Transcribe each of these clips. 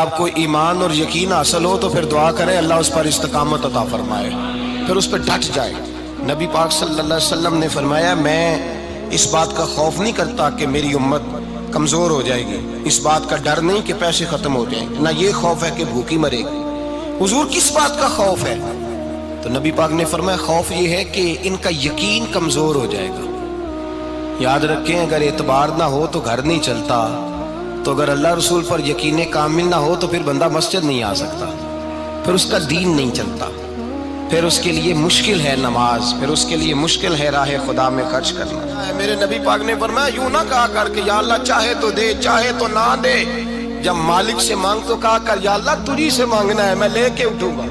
آپ کو ایمان اور یقین حاصل ہو تو پھر دعا کریں اللہ اس پر استقامت عطا فرمائے، پھر اس پہ ڈٹ جائے۔ نبی پاک صلی اللہ علیہ وسلم نے فرمایا میں اس بات کا خوف نہیں کرتا کہ میری امت کمزور ہو جائے گی، اس بات کا ڈر نہیں کہ پیسے ختم ہو جائیں، نہ یہ خوف ہے کہ بھوکی مرے گی۔ حضور کس بات کا خوف ہے؟ تو نبی پاک نے فرمایا خوف یہ ہے کہ ان کا یقین کمزور ہو جائے گا۔ یاد رکھیں اگر اعتبار نہ ہو تو گھر نہیں چلتا، تو اگر اللہ رسول پر یقین کامل نہ ہو تو پھر بندہ مسجد نہیں آ سکتا، پھر اس کا دین نہیں چلتا، پھر اس کے لیے مشکل ہے نماز، پھر اس کے لیے مشکل ہے راہ خدا میں خرچ کرنا۔ میرے نبی پاک نے فرمایا یوں نہ کہا کر کہ یا اللہ چاہے تو دے چاہے تو نہ دے، جب مالک سے مانگ تو کہا کر یا اللہ تجھی سے مانگنا ہے، میں لے کے اٹھوں گا،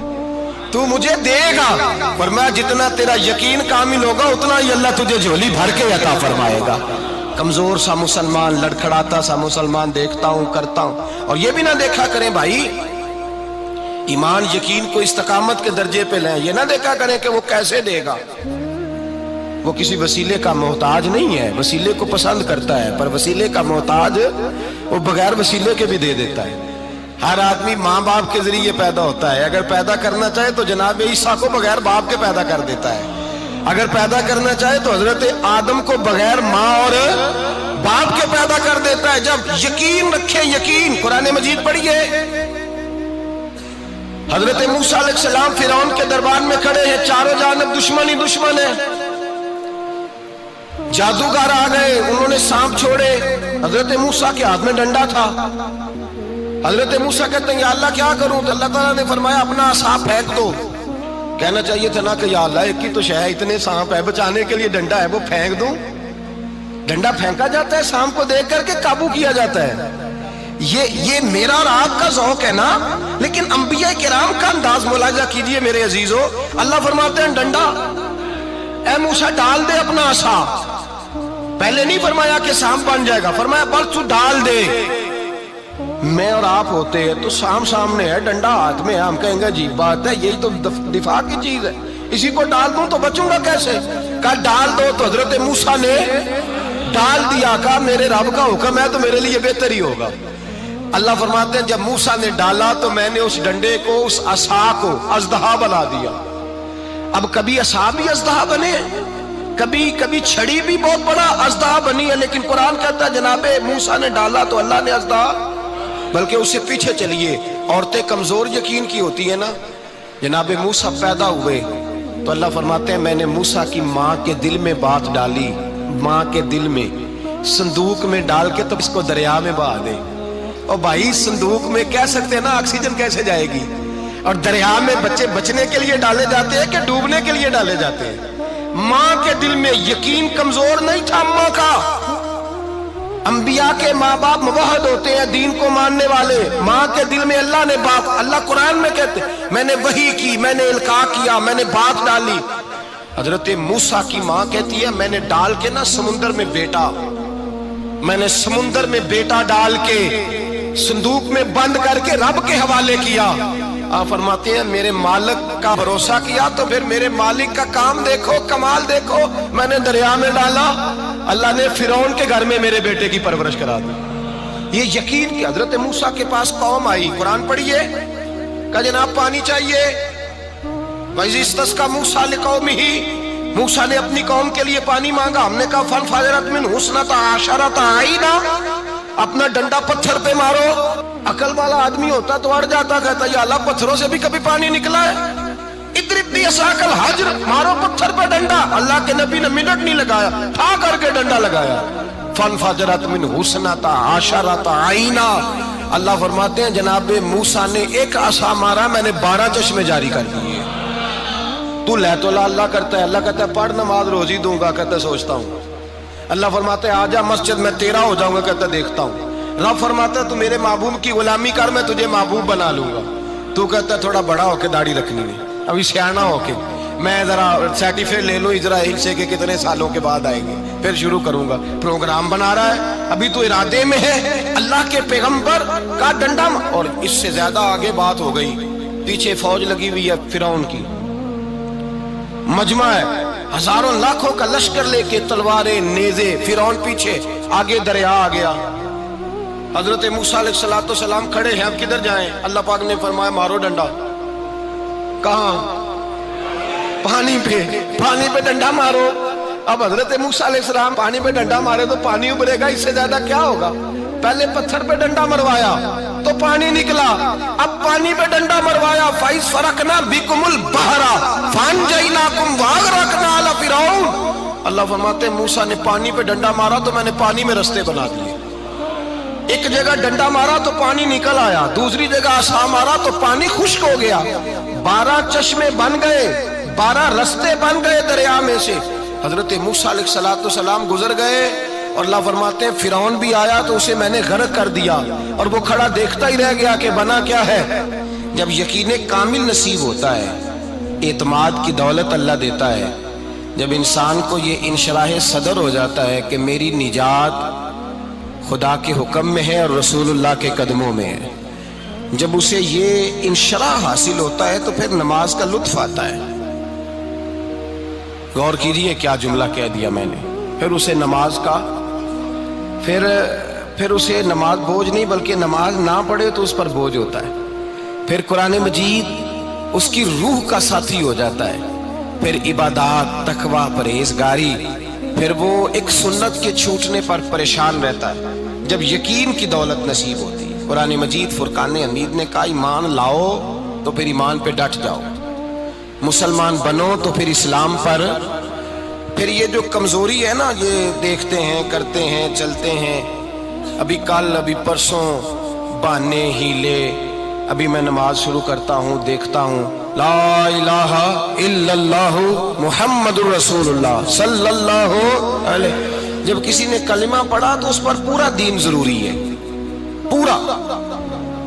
تو مجھے دے گا۔ فرمایا جتنا تیرا یقین کامل ہوگا اتنا ہی اللہ تجھے جھولی بھر کے عطا فرمائے گا۔ کمزور سا مسلمان، لڑکھڑاتا سا مسلمان دیکھتا ہوں کرتا ہوں، اور یہ بھی نہ دیکھا کریں بھائی ایمان یقین کو استقامت کے درجے پہ لیں، یہ نہ دیکھا کریں کہ وہ کیسے دے گا، وہ کسی وسیلے کا محتاج نہیں ہے، وسیلے کو پسند کرتا ہے، پر وسیلے کا محتاج وہ بغیر وسیلے کے بھی دے دیتا ہے۔ ہر آدمی ماں باپ کے ذریعے پیدا ہوتا ہے، اگر پیدا کرنا چاہے تو جناب عیسیٰ کو بغیر باپ کے پیدا کر دیتا ہے، اگر پیدا کرنا چاہے تو حضرت آدم کو بغیر ماں اور باپ کے پیدا کر دیتا ہے۔ جب یقین رکھیں، یقین قرآن مجید پڑھیے، حضرت موسیٰ علیہ السلام فرعون کے دربار میں کھڑے ہیں، چاروں جانب دشمن ہی دشمن ہے، جادوگر آ گئے، انہوں نے سانپ چھوڑے، حضرت موسیٰ کے ہاتھ میں ڈنڈا تھا۔ حضرت موسیٰ کہتے ہیں یا اللہ کیا کروں؟ تو اللہ تعالیٰ نے فرمایا اپنا عصا پھینک دو۔ کہنا چاہیے تھا نا کہ یا اللہ ایک ہی تو شے ہے، اتنے سانپ ہے، بچانے کے لیے ڈنڈا ہے، وہ پھینک دوں؟ ڈنڈا پھینکا جاتا ہے، سانپ کو دیکھ کر کے قابو کیا جاتا ہے۔ یہ میرا اور آپ کا ذوق ہے نا، لیکن انبیاء کرام کا انداز ملاحظہ کیجئے میرے عزیزو۔ اللہ فرماتے ہیں ڈنڈا، اے موسیٰ ڈال دے اپنا عصا۔ پہلے نہیں فرمایا کہ سانپ بن جائے گا، فرمایا بس تو ڈال دے۔ میں اور آپ ہوتے ہیں تو سام سامنے ہے، ڈنڈا ہاتھ میں ہے، ہم کہیں گے عجیب بات ہے، یہی تو دفاع کی چیز ہے، اسی کو ڈال دوں تو بچوں گا کیسے؟ کہا ڈال دو، تو حضرت موسیٰ نے ڈال دیا، کہا میرے رب کا حکم ہے تو میرے لیے بہتر ہی ہوگا۔ اللہ فرماتے ہیں جب موسیٰ نے ڈالا تو میں نے اس ڈنڈے کو، اس عصا کو اژدہا بنا دیا۔ اب کبھی عصا بھی اژدہا بنے، کبھی چھڑی بھی بہت بڑا اژدہا بنی ہے، لیکن قرآن کہتا ہے جناب موسیٰ نے ڈالا تو اللہ نے اژدہا، بلکہ اس سے پیچھے چلیے، عورتیں کمزور یقین کی ہوتی ہیں نا، جناب موسیٰ پیدا ہوئے تو اللہ فرماتے ہیں میں نے موسیٰ کی ماں کے دل میں بات ڈالی، ماں کے دل میں صندوق میں ڈال کے تو اس کو دریا میں بہا دے۔ اور بھائی صندوق میں کہہ سکتے ہیں نا آکسیجن کیسے جائے گی، اور دریا میں بچے بچنے کے لیے ڈالے جاتے ہیں کہ ڈوبنے کے لیے ڈالے جاتے ہیں؟ ماں کے دل میں یقین کمزور نہیں تھا ماں کا۔ انبیاء کے ماں باپ موحد ہوتے ہیں، دین کو ماننے والے، ماں کے دل میں اللہ نے بات، اللہ قرآن میں کہتے میں نے وحی کی، میں نے القاء کیا، میں نے بات ڈالی۔ حضرت موسیٰ کی ماں کہتی ہے میں نے ڈال کے نا سمندر میں بیٹا، میں نے سمندر میں بیٹا ڈال کے صندوق میں بند کر کے رب کے حوالے کیا۔ آپ فرماتے ہیں میرے مالک کا بھروسہ کیا تو پھر میرے مالک کا کام دیکھو، کمال دیکھو، میں نے دریا میں ڈالا، اللہ نے فرعون کے گھر میں میرے بیٹے کی پرورش کرا دی۔ یہ یقین کہ حضرت موسیٰ کے پاس قوم آئی، قرآن پڑھیے، کہا جناب پانی چاہیے، وَإِذِ اسْتَسْقَىٰ مُوسَىٰ لِقَوْمِهِ، موسیٰ نے اپنی قوم کے لیے پانی مانگا، ہم نے کہا فَانْفَجَرَتْ مِنْهُ اثْنَتَا عَشَرَةَ عَيْنًا، اپنا ڈنڈا پتھر پہ مارو۔ عقل والا آدمی ہوتا تو اڑ جاتا، کہتا یا اللہ پتھروں سے بھی کبھی پانی نکلا ہے؟ اضرب بعصاک الحجر، مارو پتھر پہ ڈنڈا۔ اللہ کے نبی نے منٹ نہیں لگایا، ٹھا کر کے ڈنڈا لگایا، فَانْفَجَرَتْ مِنْهُ اثْنَتَا عَشَرَةَ عَيْنًا۔ اللہ فرماتے ہیں جناب موسیٰ نے ایک عصا مارا، میں نے 12 چشمے جاری کر دیے۔ تو لے تو اللہ کرتا ہے، اللہ کہتا ہے پڑھ نماز روزی دوں گا، کہتا ہے سوچتا ہوں۔ اللہ فرماتے ہیں آجا مسجد میں تیرا ہو جاؤں گا، کہتا ہے دیکھتا ہوں۔ رب فرماتا ہے تو میرے محبوب کی غلامی کر، میں تجھے محبوب بنا لوں گا۔ تو کہتا ہے تھوڑا بڑا ہو کے داڑھی رکھنی ہے، ابھی سیانا ہو کے میں ذرا سرٹیفکیٹ لے لوں اسرائیل سے کہ کتنے سالوں کے بعد آئیں گے، پھر شروع کروں گا۔ پروگرام بنا رہا ہے، ابھی تو ارادے میں ہے۔ اللہ کے پیغمبر کا ڈنڈا، اور اس سے زیادہ آگے بات ہو گئی، پیچھے فوج لگی ہوئی ہے فرعون کی، مجمع ہے، ہزاروں لاکھوں کا لشکر لے کے، تلواریں نیزے، فرعون پیچھے، آگے دریا آ گیا۔ حضرت موسیٰ علیہ السلام کھڑے ہیں، اب کدھر جائیں؟ اللہ پاک نے فرمایا مارو ڈنڈا۔ کہاں؟ پانی پہ ڈنڈا مارو۔ اب حضرت موسیٰ علیہ السلام پانی پہ ڈنڈا مارے تو پانی ابھرے گا، اس سے زیادہ کیا ہوگا؟ پہلے پتھر پہ ڈنڈا مروایا تو پانی نکلا، اب پانی پہ ڈنڈا مروایا فَإِذْ فَرَقْنَا بِكُمُ الْبَحْرَ فَأَنْجَيْنَاكُمْ وَأَغْرَقْنَا آلَ فِرْعَوْنَ۔ اللہ فرماتے ہیں موسیٰ نے پانی پہ ڈنڈا مارا تو میں نے پانی میں رستے بنا دیے۔ ایک جگہ ڈنڈا مارا تو پانی نکل آیا، دوسری جگہ عصا مارا تو پانی خشک ہو گیا، 12 چشمے بن گئے، 12 رستے بن گئے دریا میں سے۔ حضرت موسیٰ علیہ السلام گزر گئے اور اللہ فرماتے ہیں فرعون بھی آیا تو اسے میں نے غرق کر دیا، اور وہ کھڑا دیکھتا ہی رہ گیا کہ بنا کیا ہے۔ جب یقین کامل نصیب ہوتا ہے، اعتماد کی دولت اللہ دیتا ہے، جب انسان کو یہ انشراح صدر ہو جاتا ہے کہ میری نجات خدا کے حکم میں ہے اور رسول اللہ کے قدموں میں ہے، جب اسے یہ انشراح حاصل ہوتا ہے تو پھر نماز کا لطف آتا ہے۔ غور کیجئے کیا جملہ کہہ دیا میں نے، پھر اسے نماز کا پھر اسے نماز بوجھ نہیں بلکہ نماز نہ پڑھے تو اس پر بوجھ ہوتا ہے، پھر قرآن مجید اس کی روح کا ساتھی ہو جاتا ہے، پھر عبادات، تقوی، پرہیزگاری، پھر وہ ایک سنت کے چھوٹنے پر پریشان رہتا ہے۔ جب یقین کی دولت نصیب ہوتی ہے، قرآن مجید فرقان حمید نے کہا ایمان لاؤ تو پھر ایمان پہ ڈٹ جاؤ، مسلمان بنو تو پھر اسلام پر۔ پھر یہ جو کمزوری ہے نا، یہ دیکھتے ہیں، کرتے ہیں، چلتے ہیں، ابھی کل ابھی پرسوں بہانے ہیلے، ابھی میں نماز شروع کرتا ہوں دیکھتا ہوں لا الہ الا اللہ محمد الرسول اللہ صلی اللہ علیہ، جب کسی نے کلمہ پڑھا تو اس پر پورا دین ضروری ہے، پورا۔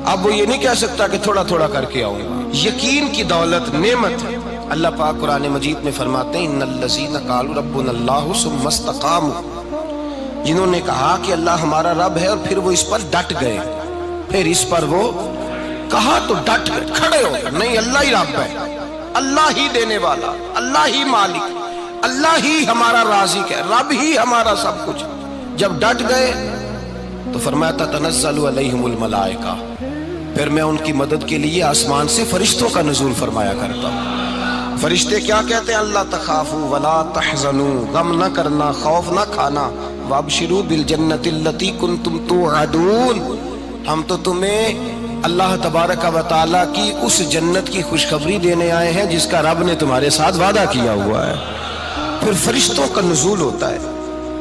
اب وہ یہ نہیں کہہ سکتا کہ تھوڑا تھوڑا کر کے آؤں گا۔ یقین کی دولت نعمت ہے۔ اللہ پاک قرآن مجید میں فرماتے ہیں ان الذین قالوا ربنا اللہ ثم استقاموا، جنہوں نے کہا کہ اللہ ہمارا رب ہے اور پھر وہ اس پر ڈٹ گئے، پھر اس پر وہ کہا تو ڈٹ گئے، کھڑے ہو گئے، نہیں اللہ ہی رب ہے، اللہ ہی دینے والا، اللہ ہی مالک، اللہ ہی ہمارا رازق ہے، رب ہی ہمارا سب کچھ۔ جب ڈٹ گئے تو فرمایا تتنزل علیہم الملائکہ، پھر میں ان کی مدد کے لیے آسمان سے فرشتوں کا نزول فرمایا کرتا ہوں۔ فرشتے کیا کہتے ہیں؟ اللہ تخافوا ولا تحزنوا، غم نہ کرنا، خوف نہ کھانا، وابشروا بالجنۃ التی کنتم توعدون، ہم تو تمہیں اللہ تبارک و تعالیٰ کی اس جنت کی خوشخبری دینے آئے ہیں جس کا رب نے تمہارے ساتھ وعدہ کیا ہوا ہے۔ پھر فرشتوں کا نزول ہوتا ہے،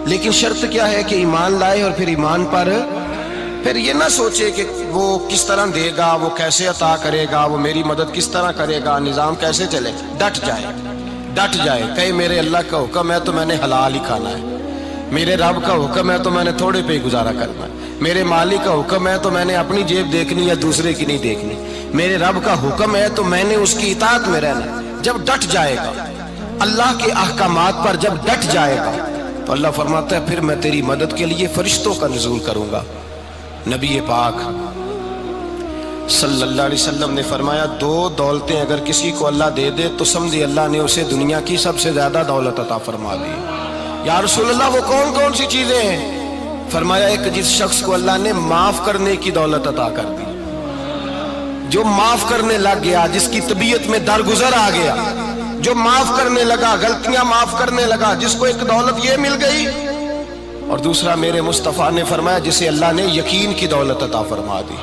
لیکن شرط کیا ہے کہ ایمان لائے، اور پھر ایمان پر پھر یہ نہ سوچے کہ وہ کس طرح دے گا، وہ کیسے عطا کرے گا، وہ میری مدد کس طرح کرے گا، نظام کیسے چلے، ڈٹ جائے، کہے میرے اللہ کا حکم ہے تو میں نے حلال ہی کھانا ہے، میرے رب کا حکم ہے تو میں نے تھوڑے پہ ہی گزارا کرنا ہے، میرے مالک کا حکم ہے تو میں نے اپنی جیب دیکھنی یا دوسرے کی نہیں دیکھنی، میرے رب کا حکم ہے تو میں نے اس کی اطاعت میں رہنا۔ جب ڈٹ جائے گا اللہ کے احکامات پر، جب ڈٹ جائے گا تو اللہ فرماتا ہے پھر میں تیری مدد کے لیے فرشتوں کا نزول کروں گا۔ نبی پاک صلی اللہ علیہ وسلم نے فرمایا 2 دولتیں اگر کسی کو اللہ دے دے تو سمجھے اللہ نے اسے دنیا کی سب سے زیادہ دولت عطا فرما دی۔ یا رسول اللہ وہ کون کون سی چیزیں ہیں؟ فرمایا ایک جس شخص کو اللہ نے معاف کرنے کی دولت عطا کر دی، جو معاف کرنے لگ گیا، جس کی طبیعت میں درگزر آ گیا، جو معاف کرنے لگا، غلطیاں معاف کرنے لگا، جس کو ایک دولت یہ مل گئی۔ اور دوسرا میرے مصطفیٰ نے فرمایا جسے اللہ نے یقین کی دولت عطا فرما دی،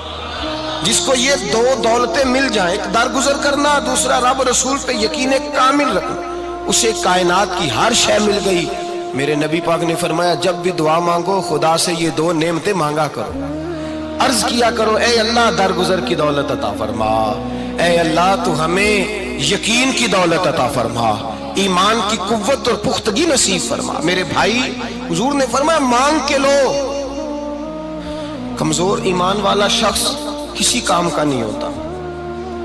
جس کو یہ 2 دولتیں مل جائیں، ایک درگزر کرنا، دوسرا رب رسول پہ یقین کامل رکھنا، اسے کائنات کی ہر شے مل گئی۔ میرے نبی پاک نے فرمایا جب بھی دعا مانگو خدا سے یہ 2 نعمتیں مانگا کرو، عرض کیا کرو اے اللہ درگزر کی دولت عطا فرما، اے اللہ تو ہمیں یقین کی دولت عطا فرما، ایمان کی قوت اور پختگی نصیب فرما۔ میرے بھائی حضور نے فرمایا مانگ کے لو۔ کمزور ایمان والا شخص کسی کام کا نہیں ہوتا۔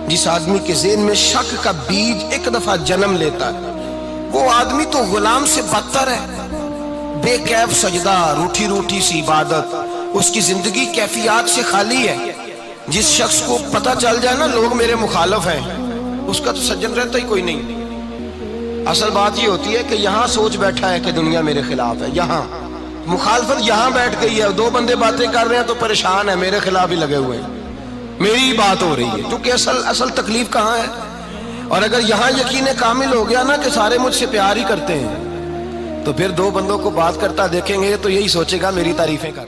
جس آدمی کے ذہن میں شک کا بیج ایک دفعہ جنم لیتا ہے وہ آدمی تو غلام سے بدتر ہے۔ بے کیف سجدہ، روٹھی روٹھی سی عبادت، اس کی زندگی کیفیات سے خالی ہے۔ جس شخص کو پتہ چل جائے نا لوگ میرے مخالف ہیں، اس کا تو سجن رہتا ہی کوئی نہیں۔ اصل بات یہ ہوتی ہے کہ یہاں سوچ بیٹھا ہے کہ دنیا میرے خلاف ہے، مخالفت یہاں بیٹھ گئی ہے، دو بندے باتیں کر رہے ہیں تو پریشان ہے، میرے خلاف ہی لگے ہوئے ہیں، میری ہی بات ہو رہی ہے، کیونکہ اصل تکلیف کہاں ہے؟ اور اگر یہاں یقین کامل ہو گیا نا کہ سارے مجھ سے پیار ہی کرتے ہیں، تو پھر دو بندوں کو بات کرتا دیکھیں گے تو یہی سوچے گا میری تعریفیں کر